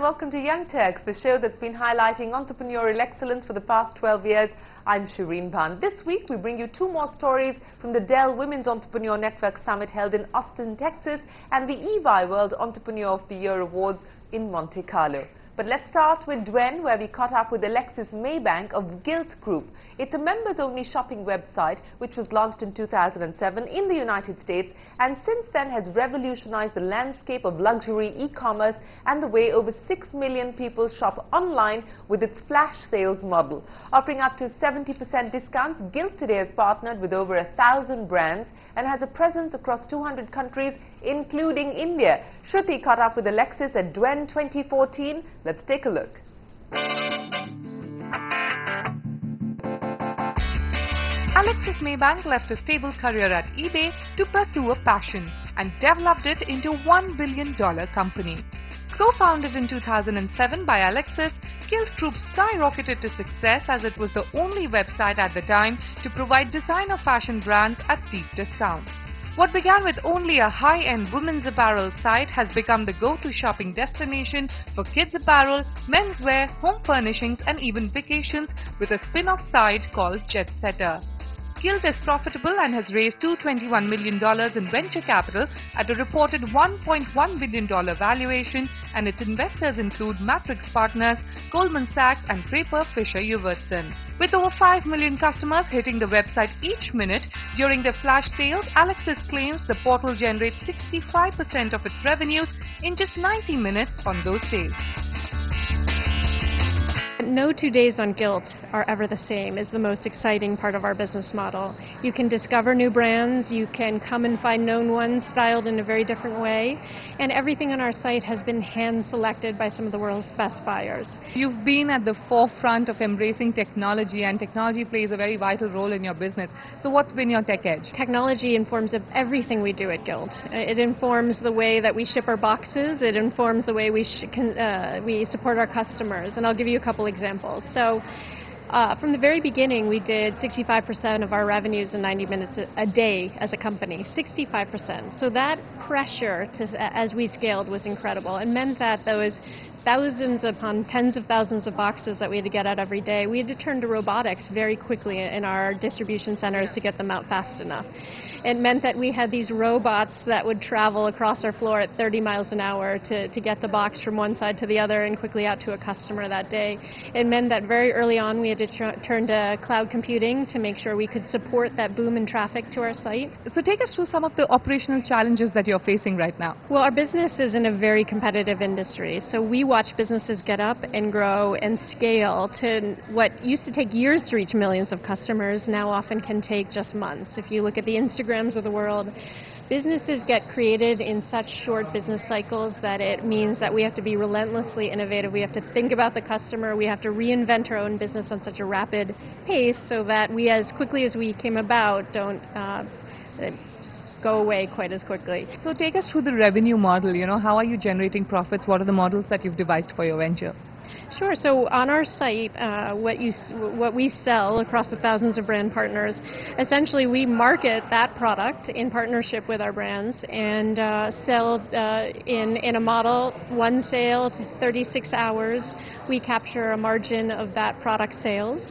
welcome to Young Turks, the show that's been highlighting entrepreneurial excellence for the past 12 years. I'm Shireen Bhan. This week we bring you two more stories from the Dell Women's Entrepreneur Network Summit held in Austin, Texas, and the EY World Entrepreneur of the Year Awards in Monte Carlo. But let's start with Dwen, where we caught up with Alexis Maybank of Gilt Group. It's a members-only shopping website which was launched in 2007 in the United States and since then has revolutionized the landscape of luxury e-commerce and the way over 6 million people shop online with its flash sales model. Offering up to 70% discounts, Gilt today has partnered with over 1,000 brands and has a presence across 200 countries, including India. Shruti caught up with Alexis at Dwen 2014. Let's take a look. Alexis Maybank left a stable career at eBay to pursue a passion and developed it into a $1 billion company. Co-founded in 2007 by Alexis, Gilt Group skyrocketed to success as it was the only website at the time to provide designer fashion brands at deep discounts. What began with only a high-end women's apparel site has become the go-to shopping destination for kids apparel, menswear, home furnishings and even vacations, with a spin-off site called Jet Setter. Gilt is profitable and has raised $221 million in venture capital at a reported $1.1 billion valuation, and its investors include Matrix Partners, Goldman Sachs and Draper Fisher Hewitson. With over 5 million customers hitting the website each minute during their flash sales, Alexis claims the portal generates 65% of its revenues in just 90 minutes on those days. No 2 days on Gilt are ever the same is the most exciting part of our business model. You can discover new brands, you can come and find known ones styled in a very different way, and everything on our site has been hand-selected by some of the world's best buyers. You've been at the forefront of embracing technology, and technology plays a very vital role in your business. So what's been your tech edge? Technology informs everything we do at Gilt. It informs the way that we ship our boxes, it informs the way we support our customers, and I'll give you a couple examples. So from the very beginning, we did 65% of our revenues in 90 minutes a day as a company, 65%. So that pressure as we scaled was incredible and meant that those thousands upon tens of thousands of boxes that we had to get out every day, we had to turn to robotics very quickly in our distribution centers to get them out fast enough. It meant that we had these robots that would travel across our floor at 30 miles an hour to get the box from one side to the other and quickly out to a customer that day. It meant that very early on we had to turn to cloud computing to make sure we could support that boom in traffic to our site. So take us through some of the operational challenges that you're facing right now. Well, our business is in a very competitive industry, so we watch businesses get up and grow and scale to what used to take years to reach millions of customers now often can take just months. If you look at the Instagrams of the world, businesses get created in such short business cycles that it means that we have to be relentlessly innovative. We have to think about the customer. We have to reinvent our own business on such a rapid pace so that we, as quickly as we came about, don't go away quite as quickly. So take us through the revenue model. How are you generating profits? What are the models that you've devised for your venture? Sure. So on our site, what we sell across the thousands of brand partners, essentially we market that product in partnership with our brands and sell in a model, one sale to 36 hours. We capture a margin of that product sales.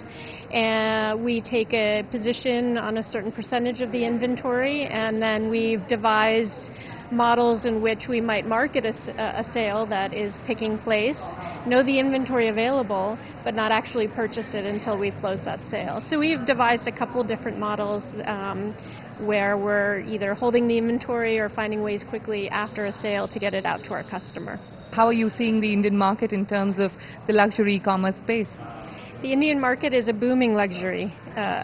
And we take a position on a certain percentage of the inventory, and then we've devised models in which we might market a sale that is taking place, know the inventory available, but not actually purchase it until we close that sale. So we've devised a couple different models where we're either holding the inventory or finding ways quickly after a sale to get it out to our customer. How are you seeing the Indian market in terms of the luxury e-commerce space? The Indian market is a booming luxury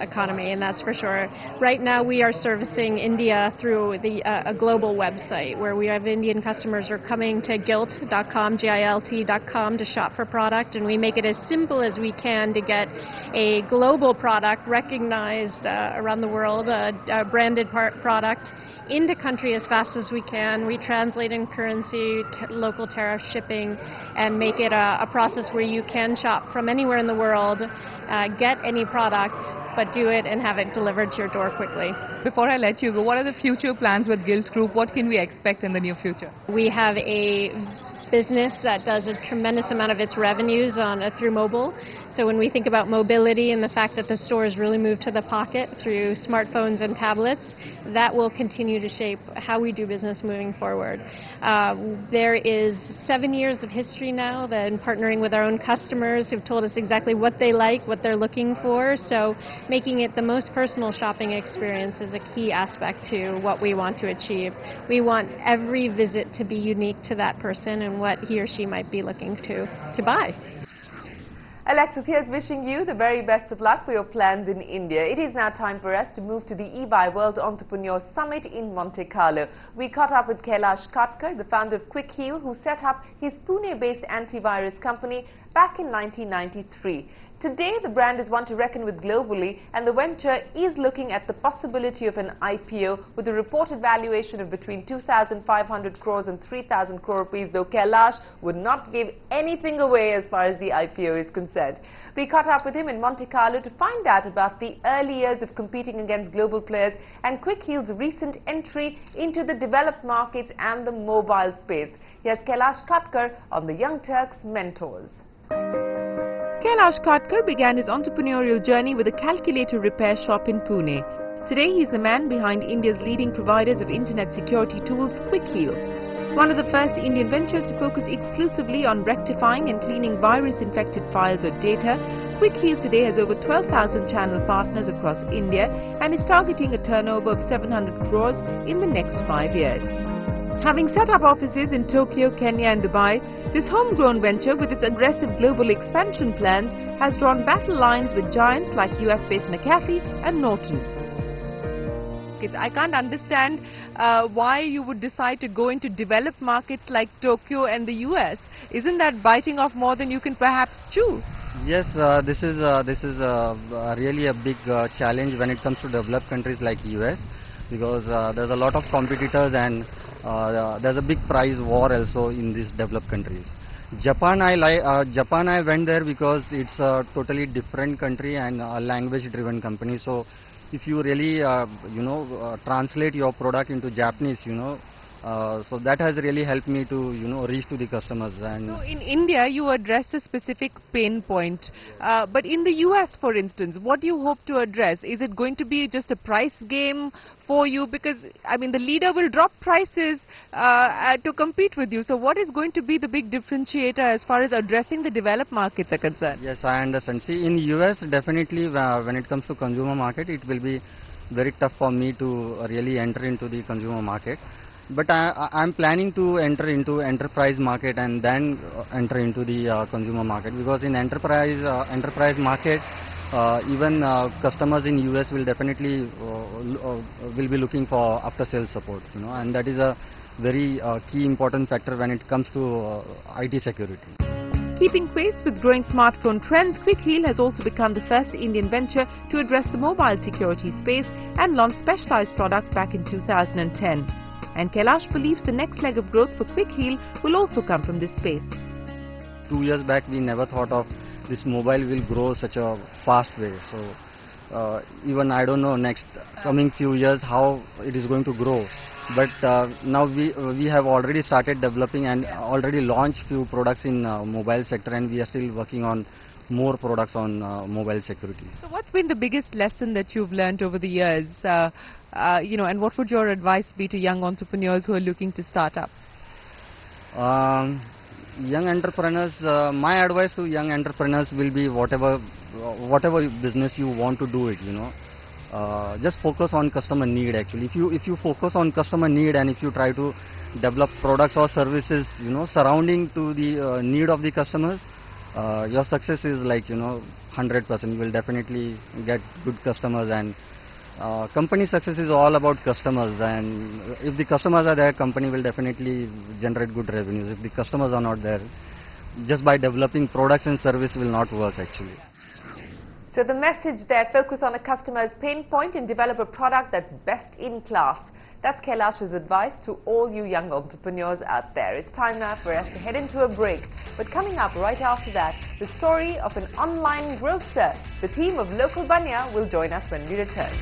economy, and that's for sure. Right now we are servicing India through a global website where we have Indian customers who are coming to gilt.com, GILT.com to shop for product, and we make it as simple as we can to get a global product recognized around the world, a branded product into country as fast as we can. We translate in currency, local tariff shipping, and make it a process where you can shop from anywhere in the world, get any product, but do it and have it delivered to your door quickly. Before I let you go, what are the future plans with Gilt Group? What can we expect in the near future? We have a business that does a tremendous amount of its revenues through mobile. So when we think about mobility and the fact that the stores really move to the pocket through smartphones and tablets, that will continue to shape how we do business moving forward. There is 7 years of history now then partnering with our own customers who've told us exactly what they like, what they're looking for. So making it the most personal shopping experience is a key aspect to what we want to achieve. We want every visit to be unique to that person and what he or she might be looking to buy. Alexis, here's wishing you the very best of luck for your plans in India. It is now time for us to move to the eBay World Entrepreneur Summit in Monte Carlo. We caught up with Kailash Katkar, the founder of Quick Heal, who set up his Pune-based antivirus company back in 1993. Today, the brand is one to reckon with globally, and the venture is looking at the possibility of an IPO with a reported valuation of between 2,500 crores and 3,000 crore rupees, though Kailash would not give anything away as far as the IPO is concerned. We caught up with him in Monte Carlo to find out about the early years of competing against global players and Quick Heal's recent entry into the developed markets and the mobile space. Here's Kailash Katkar on the Young Turks Mentors. Kailash Katkar began his entrepreneurial journey with a calculator repair shop in Pune. Today he is the man behind India's leading providers of internet security tools, Quick Heal. One of the first Indian ventures to focus exclusively on rectifying and cleaning virus-infected files or data, Quick Heal today has over 12,000 channel partners across India and is targeting a turnover of 700 crores in the next 5 years. Having set up offices in Tokyo, Kenya and Dubai, this homegrown venture with its aggressive global expansion plans has drawn battle lines with giants like US-based McAfee and Norton. I can't understand why you would decide to go into developed markets like Tokyo and the US. Isn't that biting off more than you can perhaps chew? Yes, this is really a big challenge when it comes to developed countries like US, because there's a lot of competitors and there's a big price war also in these developed countries. Japan I went there because it's a totally different country and a language-driven company. So if you really translate your product into Japanese, so that has really helped me to reach to the customers. And so in India you addressed a specific pain point, but in the US, for instance, what do you hope to address? Is it going to be just a price game for you? Because I mean the leader will drop prices to compete with you. So what is going to be the big differentiator as far as addressing the developed markets are concerned? Yes, I understand. See, in US definitely when it comes to consumer market, it will be very tough for me to really enter into the consumer market. But I'm planning to enter into enterprise market and then enter into the consumer market, because in enterprise market, even customers in US will definitely will be looking for after sales support, and that is a very key important factor when it comes to IT security. Keeping pace with growing smartphone trends, Quick Heal has also become the first Indian venture to address the mobile security space and launch specialized products back in 2010. And Kailash believes the next leg of growth for Quick Heal will also come from this space. 2 years back, we never thought of this mobile will grow such a fast way. So even I don't know next coming few years how it is going to grow. But now we have already started developing and already launched few products in mobile sector, and we are still working on more products on mobile security. So what's been the biggest lesson that you've learned over the years? And what would your advice be to young entrepreneurs who are looking to start up? Young entrepreneurs, my advice to young entrepreneurs will be whatever business you want to do it, just focus on customer need. Actually, if you focus on customer need and if you try to develop products or services, surrounding to the need of the customers, your success is like 100%. You will definitely get good customers, and company success is all about customers, and if the customers are there, company will definitely generate good revenues. If the customers are not there, just by developing products and service will not work actually. So the message there, focus on a customer's pain point and develop a product that's best in class. That's Kailash's advice to all you young entrepreneurs out there. It's time now for us to head into a break. But coming up right after that, the story of an online grocer. The team of Local Banya will join us when we return.